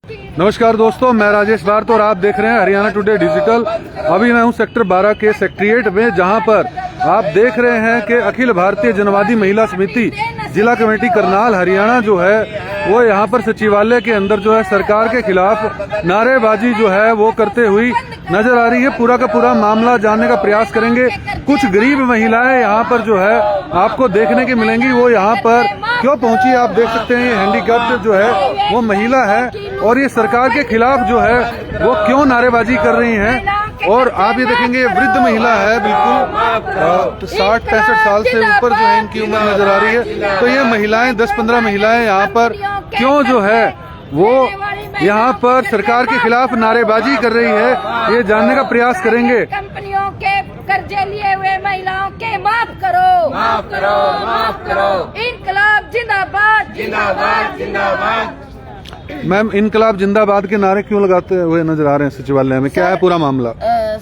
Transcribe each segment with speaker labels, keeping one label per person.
Speaker 1: नमस्कार दोस्तों, मैं राजेश भारत और आप देख रहे हैं हरियाणा टुडे डिजिटल। अभी मैं हूं सेक्टर 12 के सेक्रेटेरिएट में, जहां पर आप देख रहे हैं कि अखिल भारतीय जनवादी महिला समिति जिला कमेटी करनाल हरियाणा जो है वो यहां पर सचिवालय के अंदर जो है सरकार के खिलाफ नारेबाजी जो है वो करते हुई नजर आ रही है। पूरा का पूरा मामला जानने का प्रयास करेंगे। कुछ गरीब महिलाएं यहाँ पर जो है आपको देखने की मिलेंगी। वो यहाँ पर क्यों पहुंची आप देख सकते हैं। ये हैंडीकैप्ड जो है वो महिला है और ये सरकार के खिलाफ जो है वो क्यों नारेबाजी कर रही हैं। और आप ये देखेंगे वृद्ध महिला है, बिल्कुल 60-65 साल से ऊपर जो है इनकी उम्र नजर आ रही है। तो ये महिलाएं 10-15 महिलाएं यहाँ पर क्यों जो है वो यहाँ पर सरकार के खिलाफ नारेबाजी कर रही है, ये जानने का प्रयास करेंगे।
Speaker 2: कंपनियों के कर्जे लिए हुए महिलाओं के माफ करो, माफ करो, माफ करो। इनकलाब जिंदाबाद, जिंदाबाद, जिंदाबाद।
Speaker 1: मैम, इनकलाब जिंदाबाद के नारे क्यों लगाते हुए नजर आ रहे हैं सचिवालय में? क्या है पूरा मामला?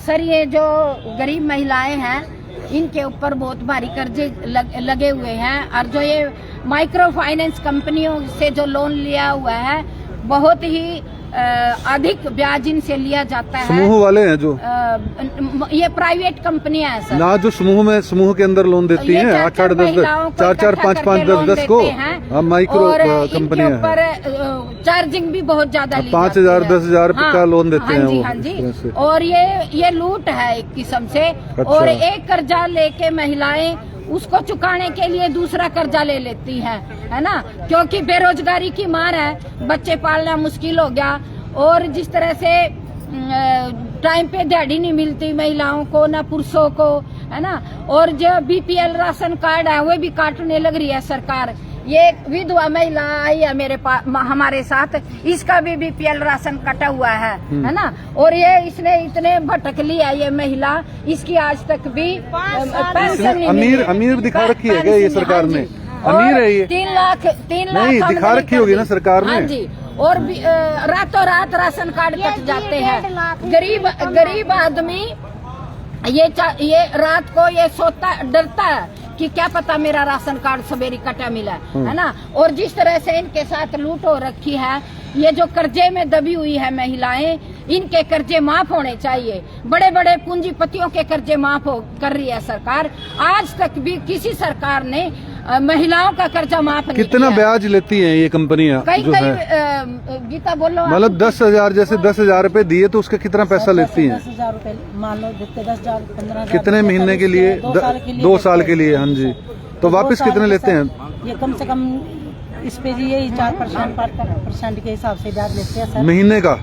Speaker 2: सर, ये जो गरीब महिलाएं हैं इनके ऊपर बहुत भारी कर्जे लगे हुए हैं और जो ये माइक्रो फाइनेंस कंपनियों से जो लोन लिया हुआ है बहुत ही अधिक ब्याज इनसे लिया जाता है।
Speaker 1: समूह वाले हैं जो
Speaker 2: ये प्राइवेट कंपनियां हैं सर
Speaker 1: ना, जो समूह के अंदर लोन देती हैं 8-8, 10-10, 4-4, 5-5, 10-10 को माइक्रो कंपनियां हैं।
Speaker 2: पर चार्जिंग भी बहुत ज्यादा
Speaker 1: 5,000, 10,000 का लोन देते हैं वो।
Speaker 2: हाँ जी। और ये लूट है एक किस्म से। और एक कर्जा लेके महिलाएं उसको चुकाने के लिए दूसरा कर्जा ले लेती हैं, है ना, क्योंकि बेरोजगारी की मार है, बच्चे पालना मुश्किल हो गया और जिस तरह से टाइम पे दिहाड़ी नहीं मिलती महिलाओं को ना पुरुषों को, है ना। और जो बीपीएल राशन कार्ड है वो भी काटने लग रही है सरकार। ये विधवा महिला आई है मेरे पास हमारे साथ, इसका भी बीपीएल राशन कटा हुआ है ना। और ये इसने इतने भटक लिया ये महिला, इसकी आज तक भी पेंशन नहीं।
Speaker 1: अमीर दिखा रखी है क्या ये सरकार ने? अमीर है ये?
Speaker 2: 3 लाख
Speaker 1: नहीं दिखा रखी होगी ना सरकार ने।
Speaker 2: हाँ जी। और रातों रात राशन कार्ड कट जाते हैं। गरीब आदमी ये रात को ये सोता डरता है कि क्या पता मेरा राशन कार्ड सवेरे कटा मिला, है ना। और जिस तरह से इनके साथ लूट हो रखी है, ये जो कर्जे में दबी हुई है महिलाएं, इनके कर्जे माफ होने चाहिए। बड़े बड़े पूंजीपतियों के कर्जे माफ कर रही है सरकार। आज तक भी किसी सरकार ने महिलाओं का कर्जा माफ नहीं किया।
Speaker 1: कितना ब्याज लेती हैं ये कंपनियां?
Speaker 2: गीता बोलो।
Speaker 1: मतलब 10,000 जैसे 10,000 रुपए दिए तो उसका कितना पैसा लेती हैं?
Speaker 3: 10,000 रुपए मान लो देते, 10,000, 15,000।
Speaker 1: कितने महीने के लिए? 2 साल के लिए। हाँ जी। तो वापस कितने लेते हैं?
Speaker 3: ये कम से कम इस पे जी यही 4% के हिसाब से ब्याज लेते हैं सर
Speaker 1: महीने का।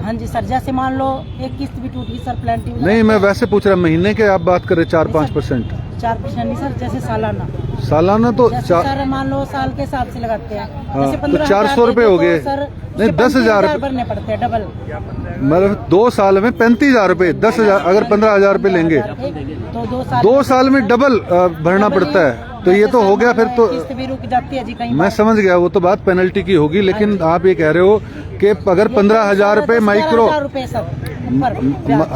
Speaker 3: हाँ जी सर, जैसे मान लो एक किस्त भी टूट गई सर, प्लांटिंग
Speaker 1: नहीं, मैं वैसे पूछ रहा महीने के आप बात करें। 4-5%?
Speaker 3: 4% नहीं सर, जैसे
Speaker 1: सालाना तो
Speaker 3: सर मान लो साल के हिसाब से लगाते हैं।
Speaker 1: हाँ, तो 400 रुपए हो गए
Speaker 3: सर।
Speaker 1: नहीं, 10,000
Speaker 3: भरने पड़ते हैं डबल।
Speaker 1: मतलब 2 साल में 35,000 रुपए। 10,000 अगर 15,000 रुपए लेंगे
Speaker 3: तो
Speaker 1: 2 साल में डबल भरना पड़ता है। तो ये तो हो गया, फिर तो
Speaker 3: किस्त भी रुक जाती है जी कहीं।
Speaker 1: मैं समझ गया, वो तो बात पेनल्टी की होगी। लेकिन आप ये कह रहे हो कि अगर 15,000 रुपए माइक्रो,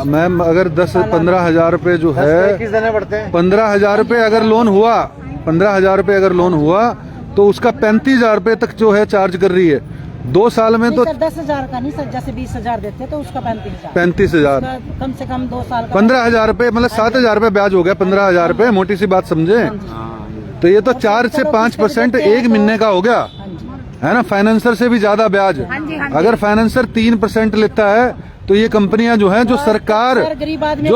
Speaker 1: मैम अगर 15,000 रुपए जो है 15,000 रुपए अगर लोन हुआ, 15,000 रुपए अगर लोन हुआ तो उसका 35,000 रुपए तक जो है चार्ज कर रही है 2 साल में। तो
Speaker 3: 10,000 का नहीं सर, जैसे 20,000 देते तो उसका
Speaker 1: 35,000
Speaker 3: कम से कम 2 साल का
Speaker 1: 15,000 रुपए, मतलब 7,000 रुपए ब्याज हो गया। 15,000 रुपए मोटी सी बात समझे। तो ये तो 4 से 5% एक महीने का हो गया, है ना। फाइनेंसर से भी ज्यादा ब्याज। अगर फाइनेंसर 3% लेता है तो ये कंपनियां जो हैं, जो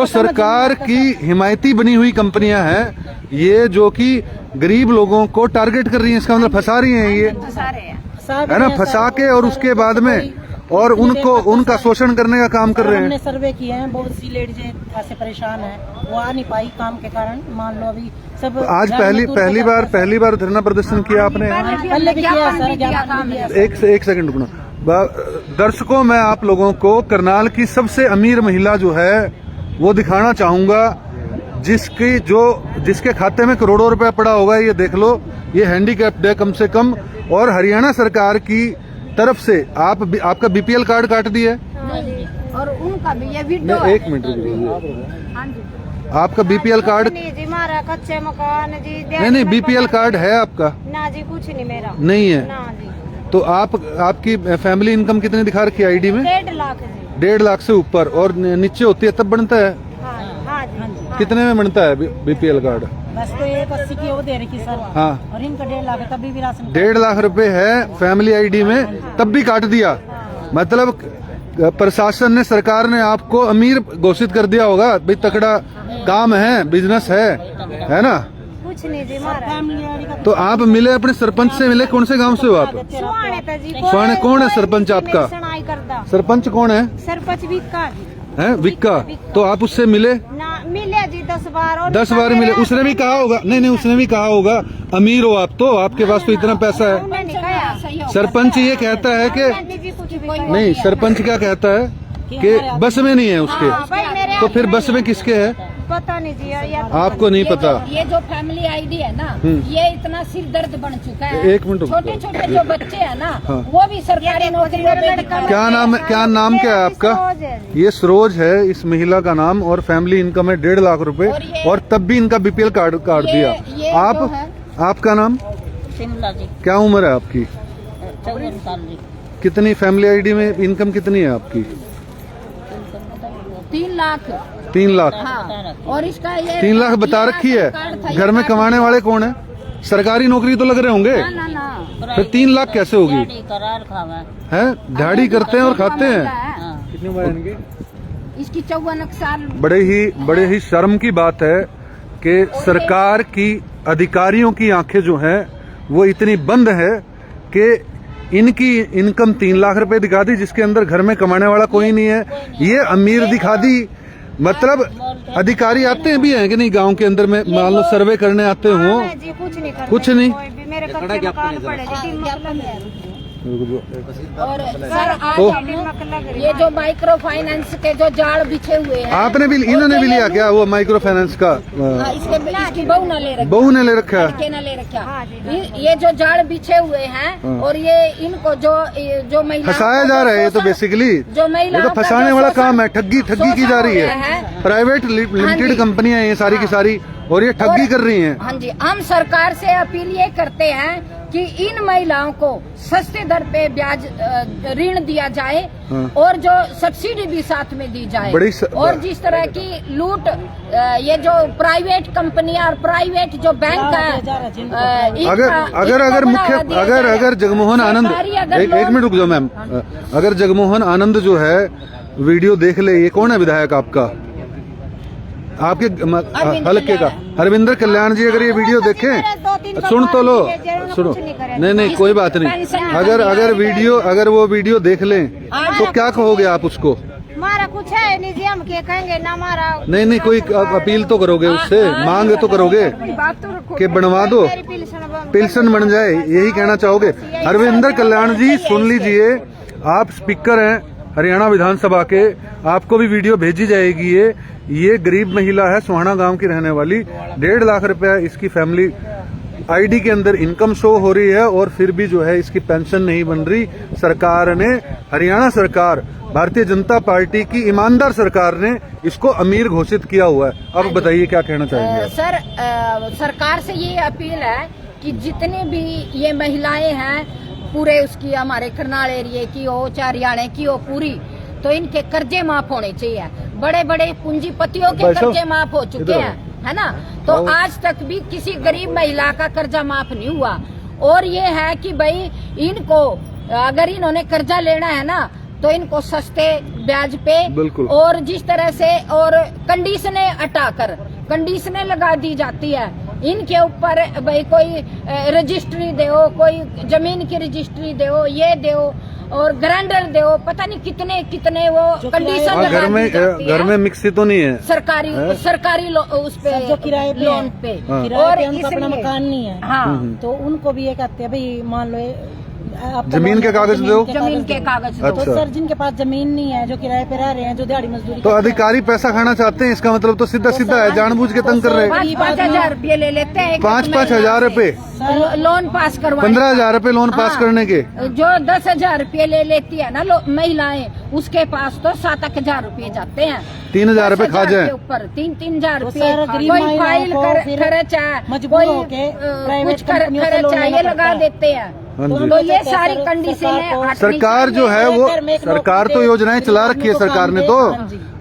Speaker 1: सरकार की हिमायती बनी हुई कंपनियां हैं, ये जो कि गरीब लोगों को टारगेट कर रही हैं, इसका मतलब फंसा रही हैं ये, है ना। फंसा के और उसके बाद में और उनका शोषण करने का काम कर रहे हैं।
Speaker 3: हमने सर्वे किए हैं, बहुत सी लेडीज खासे परेशान है, वो आ नहीं पाई काम के कारण। मान लो अभी सब
Speaker 1: आज पहली बार धरना प्रदर्शन किया आपने?
Speaker 3: पहले भी किया सर।
Speaker 1: एक सेकंड रुकना। दर्शकों, मैं आप लोगों को करनाल की सबसे अमीर महिला जो है वो दिखाना चाहूंगा, जिसके खाते में करोड़ों रुपया पड़ा होगा। ये देख लो, ये हैंडीकैप्ड है कम से कम। और हरियाणा सरकार की तरफ से आपका बीपीएल कार्ड काट दिया है।
Speaker 2: और उनका भी ये वीडियो।
Speaker 1: एक मिनट, आपका बीपीएल कार्ड?
Speaker 4: जी हमारा कच्चे मकान जी।
Speaker 1: नहीं, बीपीएल कार्ड है आपका?
Speaker 4: ना जी, कुछ नहीं मेरा।
Speaker 1: नहीं है?
Speaker 4: ना जी।
Speaker 1: तो आपकी फैमिली इनकम कितनी दिखा रखी है आईडी में?
Speaker 3: 1.5 लाख जी।
Speaker 1: 1.5 लाख से ऊपर, और नीचे होती है तब बनता है?
Speaker 3: हाँ जी।
Speaker 1: कितने में बनता है बीपीएल कार्ड?
Speaker 3: बस तो 1.80 की वो दे रही सर।
Speaker 1: हाँ,
Speaker 3: और इनका 1.5 लाख है, तभी भी राशन
Speaker 1: 1.5 लाख रुपए है फैमिली आईडी में, तब भी काट दिया। मतलब प्रशासन ने, सरकार ने आपको अमीर घोषित कर दिया होगा, भाई तकड़ा काम है, बिजनेस है ना?
Speaker 3: कुछ नहीं जी हमारा।
Speaker 1: तो आप मिले अपने सरपंच से मिले? कौन से गांव से हो आप? सुहाने। कौन है सरपंच आपका? सरपंच कौन है?
Speaker 3: सरपंच विक्का
Speaker 1: है विक्का। तो आप उससे मिले?
Speaker 3: ना मिले जी 10 बार। और
Speaker 1: 10 बार मिले। उसने भी कहा होगा, नहीं उसने भी कहा होगा अमीर हो आप, तो आपके पास तो इतना पैसा है। सरपंच ये कहता है कि नहीं, सरपंच क्या कहता है कि बस में नहीं है उसके, तो फिर बस में किसके है?
Speaker 3: पता नहीं जी यार,
Speaker 1: आपको नहीं पता।
Speaker 2: ये जो फैमिली आईडी है ना, ये इतना सिर दर्द बन चुका है।
Speaker 1: एक मिनट,
Speaker 2: छोटे छोटे जो बच्चे हैं ना,
Speaker 1: हाँ।
Speaker 2: वो भी सरकारी नौकरियों पे
Speaker 1: क्या नाम है? क्या नाम क्या है आपका? ये सरोज है इस महिला का नाम, और फैमिली इनकम है 1.5 लाख रुपए, और तब भी इनका बीपीएल कार्ड काट दिया। आपका नाम?
Speaker 3: शिमला जी।
Speaker 1: क्या उम्र है आपकी?
Speaker 3: 54 साल जी।
Speaker 1: कितनी फैमिली आईडी में इनकम कितनी है आपकी?
Speaker 2: 3 लाख।
Speaker 1: 3 लाख।
Speaker 2: हाँ। और इसका ये
Speaker 1: 3 लाख बता रखी है। घर में कमाने वाले कौन है? सरकारी नौकरी तो लग रहे होंगे,
Speaker 2: ना।
Speaker 1: फिर 3 लाख कैसे होगी? है दिहाड़ी करते हैं और खाते हैं।
Speaker 2: कितनी उम्र है इनकी? इसकी 54 साल।
Speaker 1: बड़े ही शर्म की बात है कि सरकार की अधिकारियों की आंखें जो हैं वो इतनी बंद है कि इनकी इनकम 3 लाख रुपए दिखा दी, जिसके अंदर घर में कमाने वाला कोई नहीं है, ये अमीर दिखा दी। मतलब अधिकारी आते हैं भी हैं कि नहीं गांव के अंदर में, मान लो सर्वे करने आते हो? कुछ नहीं।
Speaker 3: मेरे कच्चे मकान पड़े जी।
Speaker 2: और सर आज ये जो माइक्रो फाइनेंस के जो जाल बिछे हुए हैं,
Speaker 1: आपने भी, इन्होंने भी लिया क्या वो माइक्रो फाइनेंस का?
Speaker 2: इसकी बहू न ले रखा,
Speaker 1: बहू ने ले रखा है,
Speaker 2: लड़के न ले रखा। ये जो जाल बिछे हुए हैं, और ये इनको जो महिला
Speaker 1: फंसाया जा रहा है, ये तो बेसिकली
Speaker 2: जो महिला
Speaker 1: तो फंसाने वाला काम है, ठगी की जा रही है। प्राइवेट लिमिटेड कंपनियां हैं ये सारी की सारी, और ये ठगी कर रही हैं।
Speaker 2: हाँ जी, हम सरकार से अपील ये करते हैं कि इन महिलाओं को सस्ते दर पे ब्याज ऋण दिया जाए, और जो सब्सिडी भी साथ में दी जाए। और जिस तरह की लूट ये जो प्राइवेट कंपनियां और प्राइवेट जो बैंक है,
Speaker 1: अगर जगमोहन आनंद, एक मिनट रुक जाओ मैम, अगर जगमोहन आनंद जो है वीडियो देख ले, ये कौन है विधायक आपका, आपके हल्के का? हरविंदर कल्याण जी अगर ये वीडियो देखें, सुन तो लो, सुनो, नहीं कोई बात नहीं, अगर वो वीडियो देख लें तो क्या कहोगे आप उसको?
Speaker 3: हमारा कुछ है नहीं जी, हम क्या कहेंगे ना हमारा।
Speaker 1: नहीं कोई अपील तो करोगे उससे, मांग तो करोगे कि बनवा दो, पेंशन बन जाए, यही कहना चाहोगे? हरविंदर कल्याण जी सुन लीजिए, आप स्पीकर हैं हरियाणा विधानसभा के, आपको भी वीडियो भेजी जाएगी। ये गरीब महिला है, सुहाना गांव की रहने वाली, 1.5 लाख रुपया इसकी फैमिली आईडी के अंदर इनकम शो हो रही है, और फिर भी जो है इसकी पेंशन नहीं बन रही। सरकार ने, हरियाणा सरकार, भारतीय जनता पार्टी की ईमानदार सरकार ने इसको अमीर घोषित किया हुआ है। अब बताइए क्या कहना चाहेंगे?
Speaker 2: सर सरकार से ये अपील है कि जितनी भी ये महिलाएं हैं, पूरे उसकी हमारे करनाल एरिया की हो चाहे हरियाणा की हो पूरी, तो इनके कर्जे माफ होने चाहिए। बड़े बड़े पूंजीपतियों के कर्जे माफ हो चुके हैं, है ना, तो आज तक भी किसी गरीब महिला का कर्जा माफ नहीं हुआ। और ये है कि भाई इनको अगर इन्होंने कर्जा लेना है ना, तो इनको सस्ते ब्याज पे, और जिस तरह से और कंडीशनें हटाकर कंडीशनें लगा दी जाती है इनके ऊपर, भाई कोई रजिस्ट्री दो, कोई जमीन की रजिस्ट्री दो, ये दो, और ग्राइंडर दो, पता नहीं कितने वो कंडीशन लगा दी जाती है।
Speaker 1: घर में मिक्सी तो नहीं है,
Speaker 2: सरकारी उस पे
Speaker 3: जो किराए पे
Speaker 2: लोन पे,
Speaker 3: और उनका अपना मकान नहीं है।
Speaker 2: हाँ,
Speaker 3: तो उनको भी ये कहते हैं भाई मान लो
Speaker 1: जमीन के कागज दो,
Speaker 2: जमीन के कागज दो।
Speaker 3: तो सर जिनके पास जमीन नहीं है, जो किराए पे रह रहे हैं, जो दिहाड़ी मजदूरी,
Speaker 1: तो अधिकारी पैसा खाना चाहते हैं, इसका मतलब तो सीधा है, जानबूझ के तंग कर रहे हैं।
Speaker 2: 5,000 रुपये ले लेते हैं,
Speaker 1: 5,000 रुपए
Speaker 2: लोन पास करवा,
Speaker 1: 15,000 रुपए लोन पास करने के,
Speaker 2: जो 10,000 रुपये ले लेती है ना महिलाएं, उसके पास तो 7,000 रुपए जाते हैं।
Speaker 1: 3,000 रुपए खा जाए
Speaker 2: ऊपर 3,000
Speaker 3: तो
Speaker 2: रुपए
Speaker 3: सर, गरीब
Speaker 2: कोई
Speaker 3: महिलाओं
Speaker 2: फाइल
Speaker 3: को फिर
Speaker 2: खर्च है,
Speaker 3: मजबूर
Speaker 2: कोई
Speaker 3: होके प्राइवेट
Speaker 2: कुछ
Speaker 3: कंपनियों से
Speaker 2: खर्च
Speaker 3: लोन
Speaker 2: है,
Speaker 3: लेना
Speaker 2: ये लगा
Speaker 3: पड़ता है।
Speaker 2: देते हैं।
Speaker 1: हाँ जी।
Speaker 2: तो ये सारी कंडीशन है।
Speaker 1: सरकार जो है वो सरकार तो योजनाएं चला रखी है सरकार ने तो।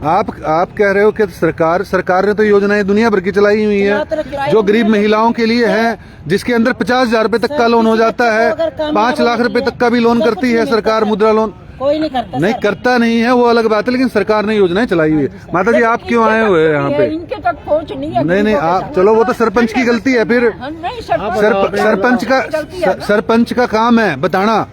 Speaker 1: आप कह रहे हो कि सरकार ने तो योजनाएं दुनिया भर की चलाई हुई है जो गरीब महिलाओं के लिए है, जिसके अंदर 50,000 रुपए तक का लोन हो जाता है, 5 लाख रुपए तक का भी लोन करती है सरकार, मुद्रा लोन।
Speaker 3: कोई नहीं करता
Speaker 1: नहीं करता नहीं है वो अलग बात है, लेकिन सरकार ने योजनाएं चलाई हुई है। माता जी आप क्यों आए हुए हैं यहाँ पे?
Speaker 2: इनके तक पहुंच नहीं है।
Speaker 1: नहीं आप चलो, वो तो सरपंच की गलती है फिर।
Speaker 2: नहीं
Speaker 1: सरपंच का काम है बताना।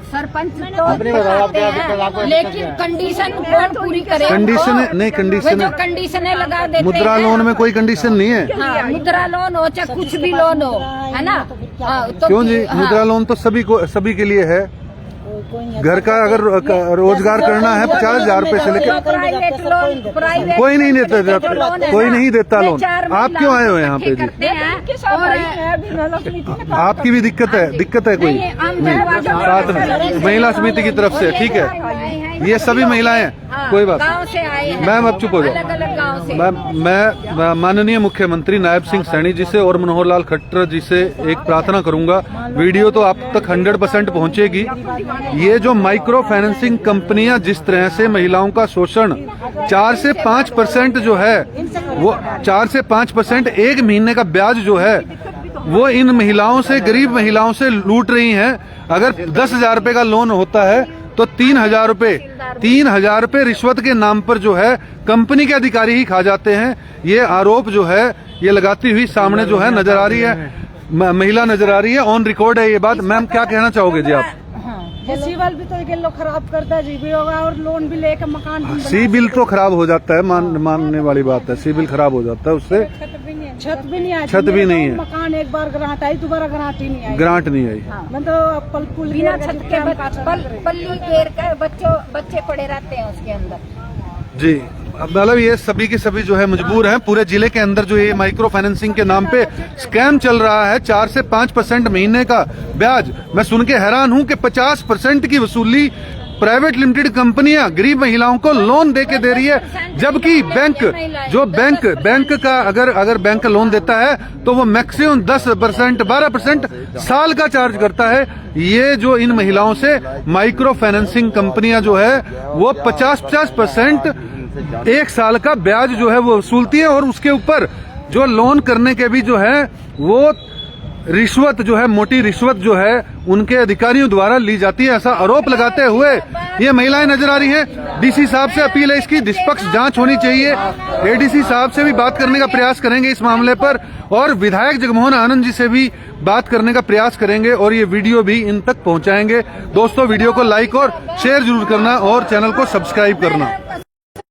Speaker 2: सरपंच तो बताते हैं, लेकिन कंडीशन कौन पूरी करे?
Speaker 1: कंडीशन
Speaker 2: जो कंडीशनें लगा देते
Speaker 1: मुद्रा
Speaker 2: हैं।
Speaker 1: लोन में कोई कंडीशन नहीं है।
Speaker 2: हाँ, मुद्रा लोन हो चाहे कुछ भी लोन हो, है ना? तो
Speaker 1: क्यों जी? मुद्रा लोन तो सभी के लिए है। घर का अगर रोजगार करना है 50,000 रुपए से लेकर
Speaker 2: प्राइवेट लोन
Speaker 1: कोई नहीं देता, कोई नहीं देता लोन। आप क्यों आए हो यहाँ पे जी? आपकी भी दिक्कत है कोई? साथ में महिला समिति की तरफ से, ठीक है, ये सभी महिलाएं हैं, कोई बात।
Speaker 2: गांव से आए हैं।
Speaker 1: मैम अब चुप हो जाओ।
Speaker 2: अलग-अलग गांव से।
Speaker 1: मैं माननीय मुख्यमंत्री नायब सिंह सैनी जी से और मनोहर लाल खट्टर जी से एक प्रार्थना करूंगा, वीडियो तो आप तक 100% पहुंचेगी। ये जो माइक्रो फाइनेंसिंग कंपनियां जिस तरह से महिलाओं का शोषण 4 से 5% जो है वो 4 से 5% एक महीने का ब्याज जो है वो इन महिलाओं से, गरीब महिलाओं से लूट रही हैं। अगर 10,000 रुपए का लोन होता है तो 3,000 रुपए रिश्वत के नाम पर जो है कंपनी के अधिकारी ही खा जाते हैं। ये आरोप जो है ये लगाती हुई सामने जो है नजर आ रही है, महिला नजर आ रही है, ऑन रिकॉर्ड है ये बात। मैम क्या कहना चाहोगे जी आप?
Speaker 3: सिविल भी तो ये लोग खराब करता है जी भी होगा, और लोन भी लेकर मकान भी
Speaker 1: सिविल तो खराब हो जाता है, मानने वाली बात है, सिविल खराब हो जाता है उससे।
Speaker 3: छत भी नहीं आई,
Speaker 1: छत भी नहीं है,
Speaker 3: मकान एक बार ग्रांट आई, दोबारा ग्रांट ही नहीं आई,
Speaker 1: ग्रांट नहीं आई।
Speaker 3: मैं तो पुल
Speaker 2: बिना छत के पल्ली घेर कर बच्चे पड़े रहते हैं उसके अंदर
Speaker 1: जी। मतलब ये सभी के सभी जो है मजबूर हैं। पूरे जिले के अंदर जो ये माइक्रो फाइनेंसिंग के नाम पे स्कैम चल रहा है, 4 से 5% महीने का ब्याज। मैं सुन के हैरान हूं कि 50% की वसूली प्राइवेट लिमिटेड कंपनियां गरीब महिलाओं को लोन देके दे रही है, जबकि बैंक का अगर बैंक लोन देता है तो वो मैक्सिमम 10%, 12% साल का चार्ज करता है। ये जो इन महिलाओं से माइक्रो फाइनेंसिंग कंपनियां जो है वो 50% एक साल का ब्याज जो है वो वसूलती है, और उसके ऊपर जो लोन करने के भी जो है वो रिश्वत जो है, मोटी रिश्वत जो है उनके अधिकारियों द्वारा ली जाती है, ऐसा आरोप लगाते हुए ये महिलाएं नजर आ रही हैं। डीसी साहब से अपील है, इसकी निष्पक्ष जांच होनी चाहिए। एडीसी साहब से भी बात करने का प्रयास करेंगे इस मामले पर, और विधायक जगमोहन आनंद जी से भी बात करने का प्रयास करेंगे, और ये वीडियो भी इन तक पहुंचाएंगे। दोस्तों वीडियो को लाइक और शेयर जरूर करना और चैनल को सब्सक्राइब करना।